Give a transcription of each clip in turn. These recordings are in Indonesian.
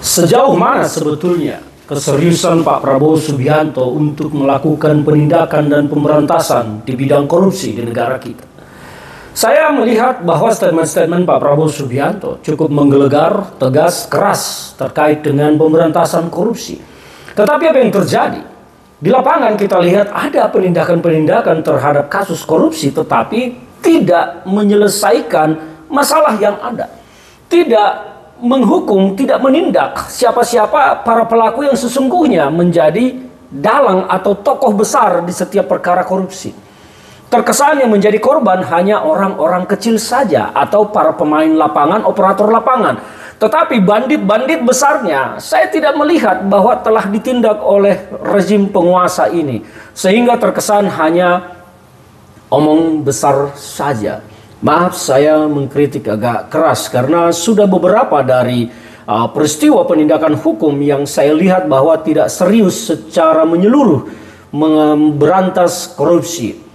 Sejauh mana sebetulnya keseriusan Pak Prabowo Subianto untuk melakukan penindakan dan pemberantasan di bidang korupsi di negara kita? Saya melihat bahwa statement-statement Pak Prabowo Subianto cukup menggelegar, tegas, keras terkait dengan pemberantasan korupsi. Tetapi apa yang terjadi? Di lapangan kita lihat ada penindakan-penindakan terhadap kasus korupsi, tetapi tidak menyelesaikan masalah yang ada. Tidak menghukum, tidak menindak siapa-siapa para pelaku yang sesungguhnya menjadi dalang atau tokoh besar di setiap perkara korupsi. Terkesan yang menjadi korban hanya orang-orang kecil saja atau para pemain lapangan, operator lapangan. Tetapi bandit-bandit besarnya saya tidak melihat bahwa telah ditindak oleh rezim penguasa ini. Sehingga terkesan hanya omong besar saja. Maaf, saya mengkritik agak keras karena sudah beberapa dari peristiwa penindakan hukum yang saya lihat bahwa tidak serius secara menyeluruh memberantas korupsi.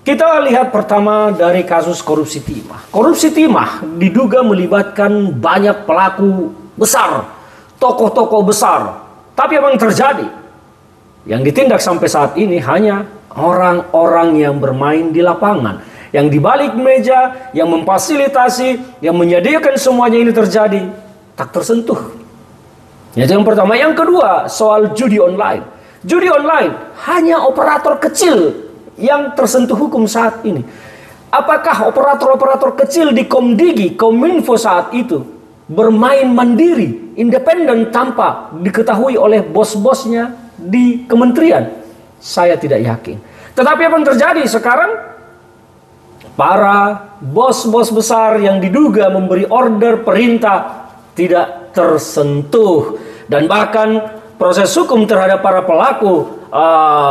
Kita lihat pertama dari kasus korupsi timah. Korupsi timah diduga melibatkan banyak pelaku besar, tokoh-tokoh besar. Tapi apa yang terjadi? Yang ditindak sampai saat ini hanya orang-orang yang bermain di lapangan, yang di balik meja, yang memfasilitasi, yang menyediakan semuanya ini terjadi, tak tersentuh. Itu yang pertama. Yang kedua, soal judi online. Judi online hanya operator kecil yang tersentuh hukum saat ini. Apakah operator-operator kecil di Komdigi, Kominfo saat itu bermain mandiri, independen tanpa diketahui oleh bos-bosnya di kementerian? Saya tidak yakin. Tetapi apa yang terjadi sekarang? Para bos-bos besar yang diduga memberi order perintah tidak tersentuh. Dan bahkan proses hukum terhadap para pelaku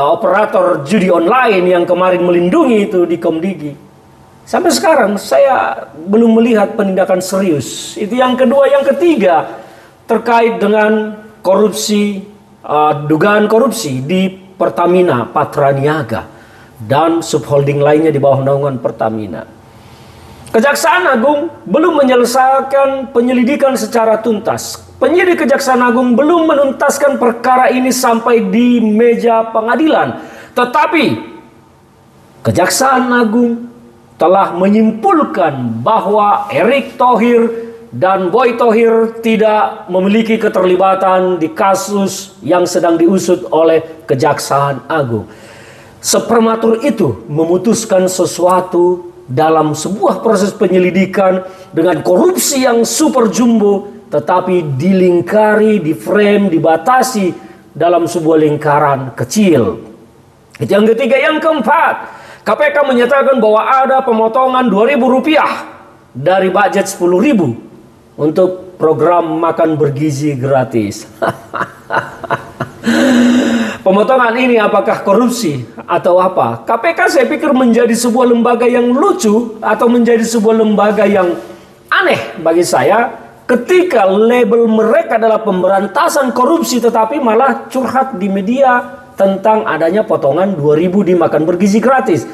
operator judi online yang kemarin melindungi itu di Komdigi, sampai sekarang saya belum melihat penindakan serius. Itu yang kedua. Yang ketiga, terkait dengan korupsi, dugaan korupsi di Pertamina, Patraniaga, dan subholding lainnya di bawah naungan Pertamina. Kejaksaan Agung belum menyelesaikan penyelidikan secara tuntas. Penyidik Kejaksaan Agung belum menuntaskan perkara ini sampai di meja pengadilan. Tetapi Kejaksaan Agung telah menyimpulkan bahwa Erick Thohir dan Boy Thohir tidak memiliki keterlibatan di kasus yang sedang diusut oleh Kejaksaan Agung. Seprematur itu memutuskan sesuatu dalam sebuah proses penyelidikan dengan korupsi yang super jumbo, tetapi dilingkari, diframe, dibatasi dalam sebuah lingkaran kecil. Itu yang ketiga. Yang keempat, KPK menyatakan bahwa ada pemotongan Rp2.000 dari budget Rp10.000 untuk program makan bergizi gratis. Pemotongan ini apakah korupsi atau apa? KPK saya pikir menjadi sebuah lembaga yang lucu atau menjadi sebuah lembaga yang aneh bagi saya ketika label mereka adalah pemberantasan korupsi, tetapi malah curhat di media tentang adanya potongan 2.000 di makan bergizi gratis.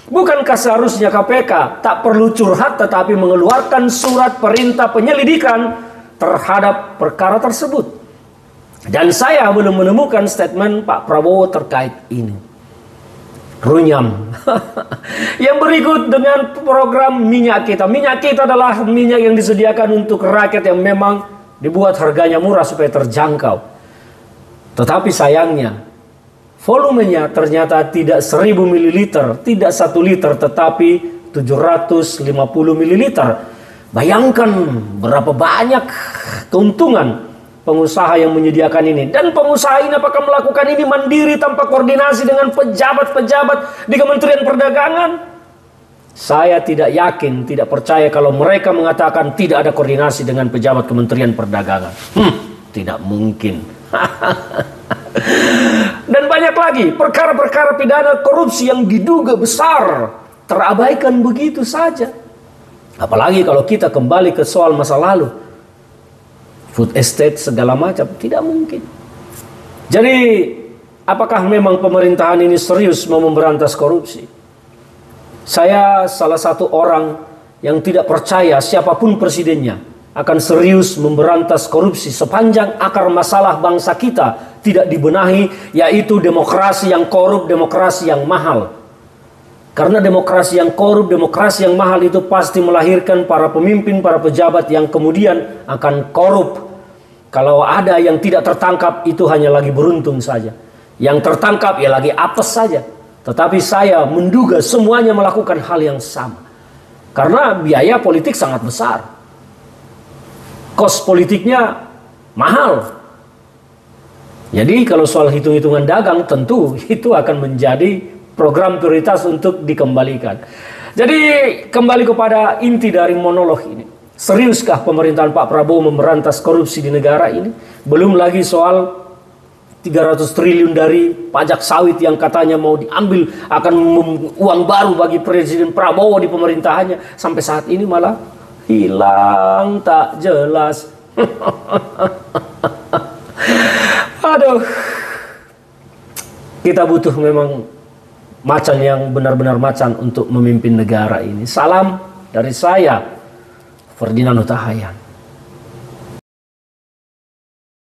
Bukankah seharusnya KPK tak perlu curhat tetapi mengeluarkan surat perintah penyelidikan terhadap perkara tersebut? Dan saya belum menemukan statement Pak Prabowo terkait ini. Runyam. Yang berikut dengan program minyak kita. Minyak kita adalah minyak yang disediakan untuk rakyat yang memang dibuat harganya murah supaya terjangkau. Tetapi sayangnya volumenya ternyata tidak 1000 ml, tidak 1 liter, tetapi 750 ml. Bayangkan berapa banyak keuntungan pengusaha yang menyediakan ini. Dan pengusaha ini apakah melakukan ini mandiri tanpa koordinasi dengan pejabat-pejabat di Kementerian Perdagangan? Saya tidak yakin, tidak percaya kalau mereka mengatakan tidak ada koordinasi dengan pejabat Kementerian Perdagangan. Tidak mungkin. Dan banyak lagi perkara-perkara pidana korupsi yang diduga besar terabaikan begitu saja. Apalagi kalau kita kembali ke soal masa lalu, food estate segala macam, tidak mungkin. Jadi apakah memang pemerintahan ini serius mau memberantas korupsi? Saya salah satu orang yang tidak percaya siapapun presidennya akan serius memberantas korupsi sepanjang akar masalah bangsa kita tidak dibenahi, yaitu demokrasi yang korup, demokrasi yang mahal. Karena demokrasi yang korup, demokrasi yang mahal itu pasti melahirkan para pemimpin, para pejabat yang kemudian akan korup. Kalau ada yang tidak tertangkap, itu hanya lagi beruntung saja. Yang tertangkap ya lagi apes saja. Tetapi saya menduga semuanya melakukan hal yang sama. Karena biaya politik sangat besar. Kos politiknya mahal. Jadi kalau soal hitung-hitungan dagang, tentu itu akan menjadi program prioritas untuk dikembalikan. Jadi kembali kepada inti dari monolog ini. Seriuskah pemerintahan Pak Prabowo memberantas korupsi di negara ini? Belum lagi soal 300 triliun dari pajak sawit yang katanya mau diambil, akan uang baru bagi Presiden Prabowo di pemerintahannya. Sampai saat ini malah hilang tak jelas. Aduh, kita butuh memang macan yang benar-benar macan untuk memimpin negara ini. Salam dari saya, Ferdinand Huta Hayan.